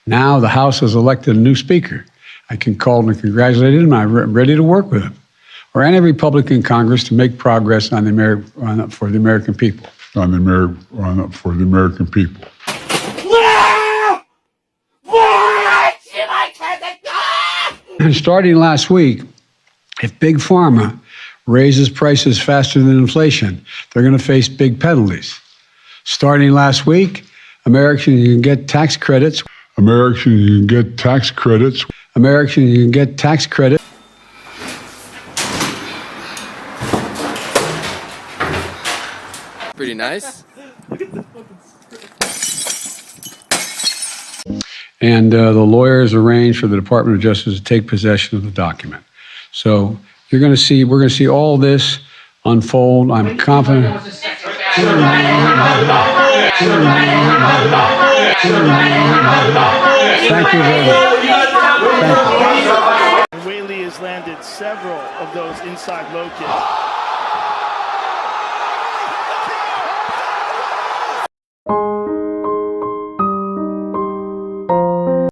Now the House has elected a new speaker. I can call him and congratulate him. I'm ready to work with him or any Republican Congress to make progress on for the American people. For the American people. And starting last week, if Big Pharma raises prices faster than inflation, they're going to face big penalties. Starting last week, Americans can get tax credits. Pretty nice. And the lawyers arranged for the Department of Justice to take possession of the document. So we're going to see all this unfold. I'm confident. Thank you very much. Whaley has landed several of those inside low kicks.